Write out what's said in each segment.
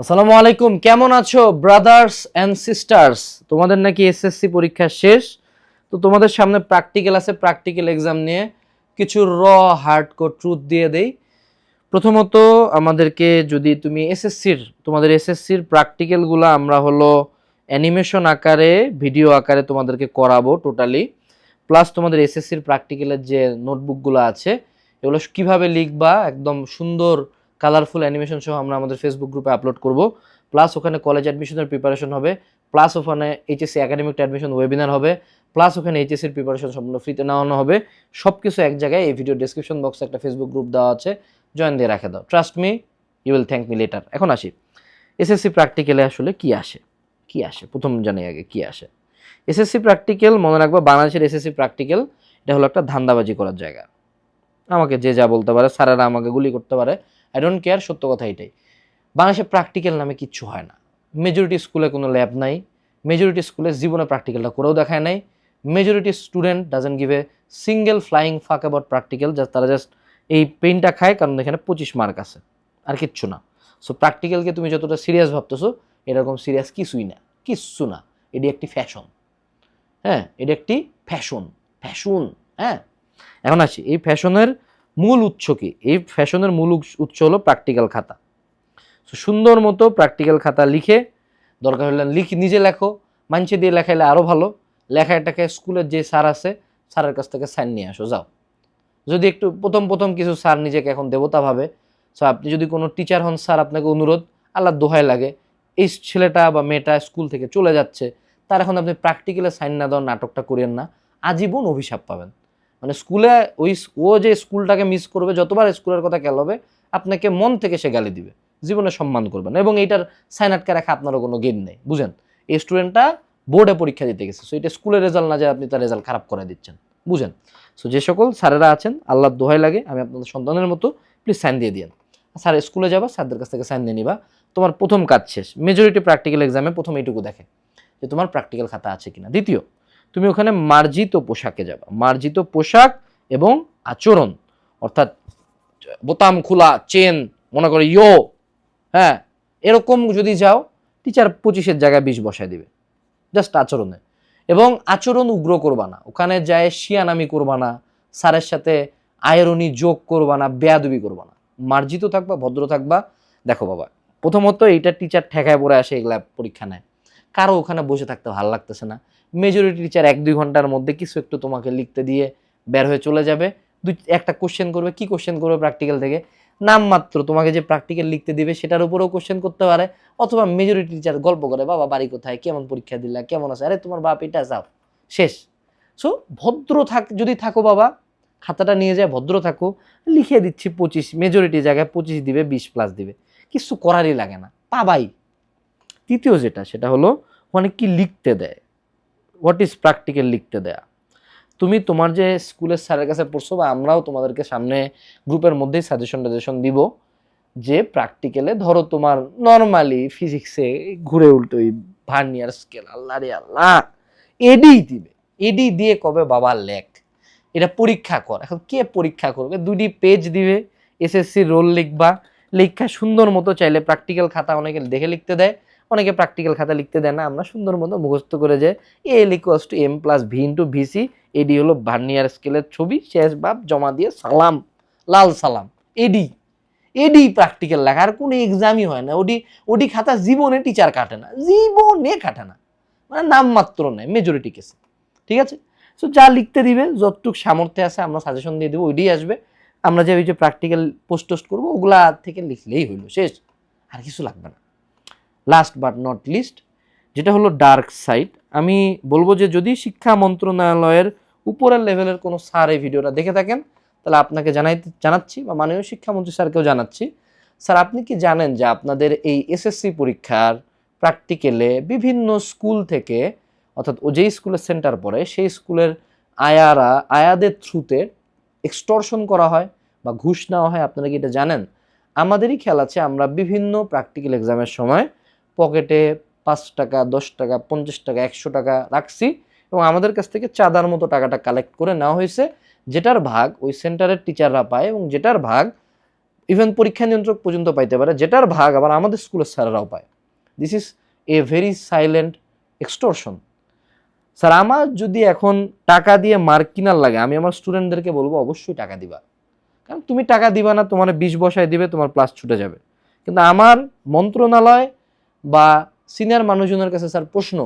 আসসালামু আলাইকুম, কেমন আছো ব্রাদার্স অ্যান্ড সিস্টার্স? তোমাদের নাকি এসএসসি পরীক্ষা শেষ, তো তোমাদের সামনে প্র্যাকটিক্যাল আছে। প্র্যাকটিক্যাল এক্সাম নিয়ে কিছু হার্ডকোর ট্রুথ দিয়ে দেই। প্রথমত, আমাদেরকে যদি তুমি তোমাদের এসএসসির প্র্যাকটিক্যালগুলো আমরা হলো অ্যানিমেশন আকারে, ভিডিও আকারে তোমাদেরকে করাবো টোটালি। প্লাস তোমাদের এসএসসির প্র্যাকটিক্যালের যে নোটবুকগুলো আছে এগুলো কিভাবে লিখবা একদম সুন্দর কালারফুল অ্যানিমেশন সহ আমরা আমাদের ফেসবুক গ্রুপে আপলোড করব। প্লাস ওখানে কলেজ অ্যাডমিশনের প্রিপারেশন হবে, প্লাস ওখানে এইচএসসি একাডেমিক অ্যাডমিশন ওয়েবিনার হবে, প্লাস ওখানে এইচএসসির প্রিপারেশন সম্পূর্ণ ফ্রিতে নেওয়ানো হবে। সব কিছু এক জায়গায়। এই ভিডিও ডেসক্রিপশন বক্সে একটা ফেসবুক গ্রুপ দেওয়া আছে, জয়েন দিয়ে রাখে দাও। Trust me, you will thank me later. এখন আসি এসএসসি প্র্যাকটিক্যালে আসলে কি আসে প্রথম জানি আগে কি আসে। এসএসসি প্র্যাকটিক্যাল মনে রাখবো, বাংলাদেশের এসএসসি প্র্যাকটিক্যাল এটা হলো একটা ধান্দাবাজি করার জায়গা। আমাকে যে যা বলতে পারে, স্যারেরা আমাকে গুলি করতে পারে, আই ডোন্ট কেয়ার, সত্য কথা এটাই। বাংলাদেশে প্র্যাকটিক্যাল নামে কিচ্ছু হয় না। মেজরিটি স্কুলে কোনো ল্যাব নাই, মেজরিটি স্কুলে জীবনে প্র্যাকটিক্যালটা করেও দেখায় নাই। Majority student doesn't give a single flying ফাক অ্যাবাউট প্র্যাকটিক্যাল, তারা জাস্ট এই পেনটা খায় কারণ এখানে 25 মার্ক আছে, আর কিচ্ছু না। সো প্র্যাকটিক্যালকে তুমি যতটা সিরিয়াস ভাবতেছো, এরকম সিরিয়াস কিচ্ছু না। এটি একটি ফ্যাশন। হ্যাঁ, এটা একটি ফ্যাশন। হ্যাঁ, এখন আসি এই ফ্যাশনের মূল উৎস কি। এই ফ্যাশনের মূল উৎস হলো প্র্যাকটিক্যাল খাতা। তো সুন্দর মতো প্র্যাকটিক্যাল খাতা লিখে, দরকার হলে নিজে লেখো, মানছে দিয়ে লেখাইলে আরও ভালো। লেখাটাকে স্কুলের যে স্যার আছে, স্যারের কাছ থেকে সাইন নিয়ে আসো যাও। যদি একটু প্রথম কিছু স্যার নিজেকে এখন দেবতা ভাবে, সো আপনি যদি কোনো টিচার হন, স্যার আপনাকে অনুরোধ, আল্লাহর দোহাই লাগে, এই ছেলেটা বা মেয়েটা স্কুল থেকে চলে যাচ্ছে, তার এখন আপনি প্র্যাকটিক্যালে সাইন না দেওয়ার নাটকটা করেন না, আজীবন অভিশাপ পাবেন। মানে স্কুলে ও যে স্কুলটাকে মিস করবে, যতবার স্কুলের কথা খেয়াল হবে, আপনাকে মন থেকে সে গালি দিবে, জীবনে সম্মান করবেন, এবং এইটার সাইন আটকে রাখা আপনারও কোনো গেম নেই। বুঝেন, এই স্টুডেন্টটা বোর্ডে পরীক্ষা দিতে গেছে, সো এটা স্কুলের রেজাল্ট না যে আপনি তার রেজাল্ট খারাপ করে দিচ্ছেন। বুঝেন? সো যে সকল স্যারেরা আছেন, আল্লাহর দোহাই লাগে, আমি আপনাদের সন্তানের মতো, প্লিজ সাইন দিয়ে দিন। স্যার স্কুলে যাবা, স্যারদের কাছ থেকে সাইন দিয়ে নিবা, তোমার প্রথম কাজ শেষ। মেজরিটি প্র্যাকটিক্যাল এক্সামে প্রথম এইটুকু দেখে যে তোমার প্র্যাকটিক্যাল খাতা আছে কিনা। দ্বিতীয়, তুমি ওখানে মার্জিত পোশাকে যাবা। মার্জিত পোশাক এবং আচরণ, অর্থাৎ বোতাম খোলা, চেন, মনে করো হ্যাঁ, এরকম যদি যাও, টিচার 25-এর জায়গায় 20 বসায় দিবে, জাস্ট আচরণে। এবং আচরণ উগ্র করবা না, ওখানে যায় শিয়ানামি করবা না, স্যারের সাথে আয়রনি যোগ করবা না, বেয়াদবি করবা না, মার্জিত থাকবা, ভদ্র থাকবা। দেখো বাবা, প্রথমত এইটা টিচার ঠেকায় পড়ে আসে, এগুলা পরীক্ষা নেয়, কারো ওখানে বসে থাকতে ভালো লাগতেছে না। মেজরিটি টিচার 1-2 ঘন্টার মধ্যে কিছু একটু তোমাকে লিখতে দিয়ে বের হয়ে চলে যাবে। একটা কোশ্চেন করবে, কি কোশ্চেন করবে প্র্যাকটিক্যাল থেকে, নামমাত্র তোমাকে যে প্র্যাকটিক্যাল লিখতে দিবে সেটার উপরেও কোশ্চেন করতে পারে। অথবা মেজরিটি টিচার গল্প করে, বাবা বাড়ি কোথায়, কেমন পরীক্ষা দিলা, কেমন আছে, আরে তোমার বাপ এটা, যাও শেষ। সো ভদ্র যদি থাকো বাবা, খাতাটা নিয়ে যায়, ভদ্র থাকো, লিখে দিচ্ছি 25, মেজরিটি জায়গায় 25 দিবে, 20+ দিবে, কিছু করারই লাগে না, পাবাই। তৃতীয় যেটা, সেটা হলো অনেক কি লিখতে দেয়। হোয়াট ইজ প্র্যাকটিক্যাল লিখতে দেয়া। তুমি তোমার যে স্কুলের স্যারের কাছে পড়ছো, বা আমরাও তোমাদেরকে সামনে গ্রুপের মধ্যেই সাজেশন দিব, যে প্র্যাকটিক্যালে ধরো তোমার নর্মালি ফিজিক্সে ঘুরে উল্টো ওই ভার্নিয়ার স্কেল, আল্লাহ রে আল্লাহ, এডি দিবে, এডি দিয়ে কবে বাবা লেখ, এটা পরীক্ষা কর। এখন কে পরীক্ষা করবে? 2টি পেজ দিবে, এসএসসি রোল লিখবা, লেখা সুন্দর মতো, চাইলে প্র্যাকটিক্যাল খাতা অনেকে দেখে লিখতে দেয়, অনেকে প্র্যাকটিক্যাল খাতা লিখতে দেয় না, আমরা সুন্দর মতো মুখস্থ করে যে a=m+v/vc, এডি হলো ভার্নিয়ার স্কেলের ছবি, শেষ ভাব, জমা দিয়ে সালাম, লাল সালাম। এডি এডি প্র্যাকটিক্যাল লেখা, আর কোনো এক্সামই হয় না। ওডি খাতা জীবনে টিচার কাটে না, জীবনে কাটে না, মানে নামমাত্র নেয় মেজরিটি কেসে। ঠিক আছে? সো যা লিখতে দিবে, যতটুকু সামর্থ্যে আছে আমরা সাজেশন দিয়ে দেবো, ওইটাই আসবে। আমরা যে ওই যে প্র্যাকটিক্যাল পোস্ট করবো, ওগুলা থেকে লিখলেই হইলো, শেষ, আর কিছু লাগবে না। লাস্ট বাট নট লিস্ট, যেটা হলো ডার্ক সাইড। আমি বলবো যে যদি শিক্ষা মন্ত্রণালয়ের উপরের লেভেলের কোনো স্যার এই ভিডিওটা দেখে থাকেন, তাহলে আপনাকে জানাচ্ছি, বা মাননীয় শিক্ষামন্ত্রী স্যারকেও জানাচ্ছি, স্যার আপনি কি জানেন যে আপনাদের এই এসএসসি পরীক্ষার প্র্যাকটিক্যালে বিভিন্ন স্কুল থেকে, অর্থাৎ ও যেই স্কুলের সেন্টার পড়ে সেই স্কুলের আয়াদের থ্রুতে এক্সটর্শন করা হয় বা ঘুষ নেওয়া হয়, আপনারা কি এটা জানেন? আমাদেরই খেয়াল আছে, আমরা বিভিন্ন প্র্যাকটিক্যাল এক্সামের সময় পকেটে 5 টাকা, 10 টাকা, 50 টাকা, 100 টাকা রাখছি, এবং আমাদের কাছ থেকে চাঁদার মতো টাকাটা কালেক্ট করে নেওয়া হয়েছে, যেটার ভাগ ওই সেন্টারের টিচাররা পায়, এবং যেটার ভাগ ইভেন পরীক্ষা নিয়ন্ত্রক পর্যন্ত পাইতে পারে, যেটার ভাগ আবার আমাদের স্কুলের স্যারেরাও পায়। This is a very silent extortion. Sir আমার যদি এখন টাকা দিয়ে মার্ক কিনার লাগে, আমি আমার স্টুডেন্টদেরকে বলবো অবশ্যই টাকা দিবা, কারণ তুমি টাকা দিবা না, তোমার 20 বসায় দিবে, তোমার প্লাস ছুটে যাবে। কিন্তু আমার মন্ত্রণালয় বা সিনিয়র মানুষজনের কাছে স্যার প্রশ্ন,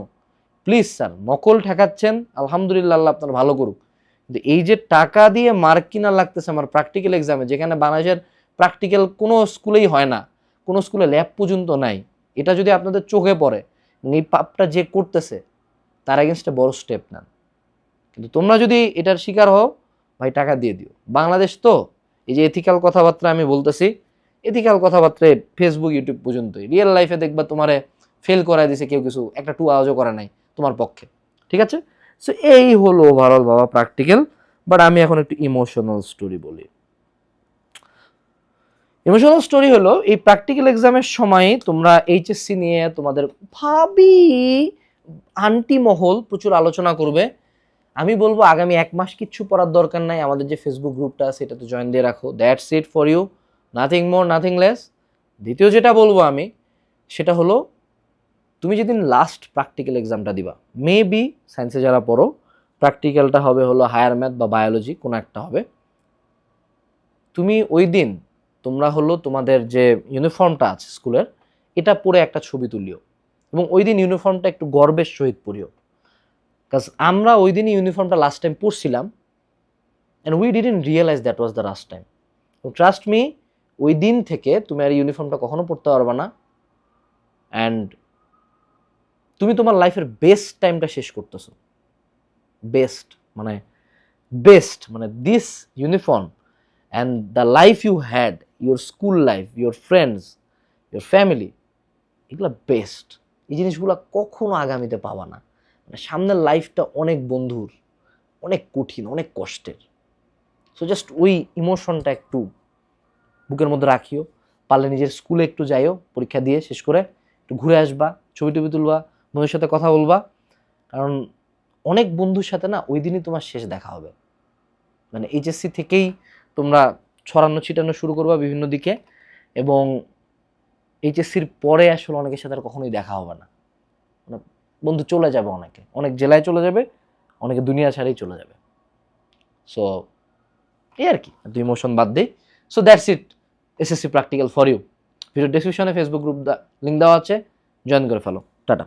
প্লিজ স্যার নকল ঠেকাচ্ছেন, আলহামদুলিল্লাহ, আল্লাহ আপনার ভালো করুক, কিন্তু এই যে টাকা দিয়ে মার্ক কিনা লাগতেছে আমার প্র্যাকটিক্যাল এক্সামে, যেখানে বাংলাদেশের প্র্যাকটিক্যাল কোনো স্কুলেই হয় না, কোনো স্কুলে ল্যাব পর্যন্ত নাই, এটা যদি আপনাদের চোখে পড়ে, এই পাপটা যে করতেছে তার এগেনস্টে বড় স্টেপ নেন। কিন্তু তোমরা যদি এটার শিকার হও, ভাই টাকা দিয়ে দিও। বাংলাদেশ তো এই যে এথিক্যাল কথাবার্তা আমি বলতেছি, এথিক্যাল কথাবার্তায় ফেসবুক ইউটিউব পর্যন্তই, রিয়েল লাইফে দেখবা তোমারে ফেল করায় দিছে কেউ, কিছু একটা টু আওয়াজও করে নাই তোমার পক্ষে, ঠিক আছে? সো এই হলো ওভারঅল বাবা প্র্যাকটিক্যাল। বাট আমি এখন একটু ইমোশনাল স্টোরি বলি। ইমোশনাল স্টোরি হলো এই প্র্যাকটিক্যাল এক্সামের সময় তোমরা এইচএসসি নিয়ে তোমাদের ভাবি আন্টি মহল প্রচুর আলোচনা করবে। আমি বলবো আগামী 1 মাস কিচ্ছু পড়ার দরকার নাই, আমাদের যে ফেসবুক গ্রুপটা আছে এটাতে জয়েন দিয়ে রাখো, that's it for you, nothing more nothing less. দ্বিতীয় যেটা বলবো আমি, সেটা হলো তুমি যেদিন লাস্ট প্র্যাকটিক্যাল এক্সামটা দিবা, মেবি সায়েন্সে যারা পড়ো প্র্যাকটিক্যালটা হবে হলো হায়ার ম্যাথ বা বায়োলজি, কোনো একটা হবে। তুমি ওই দিন তোমরা হলো তোমাদের যে ইউনিফর্মটা আছে স্কুলের, এটা পরে একটা ছবি তুলিও, এবং ওই দিন ইউনিফর্মটা একটু গর্বের সহিত পরিও, কাজ আমরা ওই দিনই ইউনিফর্মটা লাস্ট টাইম পরছিলাম and we didn't realise that was the last time. Trust me, ওই দিন থেকে তুমি আর ইউনিফর্মটা কখনো পরতে পারবে না, অ্যান্ড তুমি তোমার লাইফের বেস্ট টাইমটা শেষ করতেছো। বেস্ট মানে this uniform and the life you had, your school life, your friends, your family, এগুলো বেস্ট। এই জিনিসগুলো কখনো আগামীতে পাবা না। মানে সামনের লাইফটা অনেক বন্ধুর, অনেক কঠিন, অনেক কষ্টের। সো জাস্ট ওই ইমোশনটা একটু বুকের মধ্যে রাখিও। পারলে নিজের স্কুলে একটু যাইও, পরীক্ষা দিয়ে শেষ করে একটু ঘুরে আসবা, ছবি টবি তুলবা, বন্ধুর সাথে কথা বলবা, কারণ অনেক বন্ধুর সাথে না ওই দিনই তোমার শেষ দেখা হবে। মানে এইচএসসি থেকেই তোমরা ছড়ানো ছিটানো শুরু করবা বিভিন্ন দিকে, এবং এইচএসসির পরে আসলে অনেকের সাথে আর কখনোই দেখা হবে না। মানে বন্ধু চলে যাবে, অনেক জেলায় চলে যাবে, অনেকে দুনিয়া ছাড়াই চলে যাবে। সো এই আর কি, একটু ইমোশন বাদ দিই। So that's it, SSC practical for you. Video ডেসক্রিপশনে ফেসবুক গ্রুপ লিঙ্ক দেওয়া আছে, জয়েন করে ফেলো। টাটা।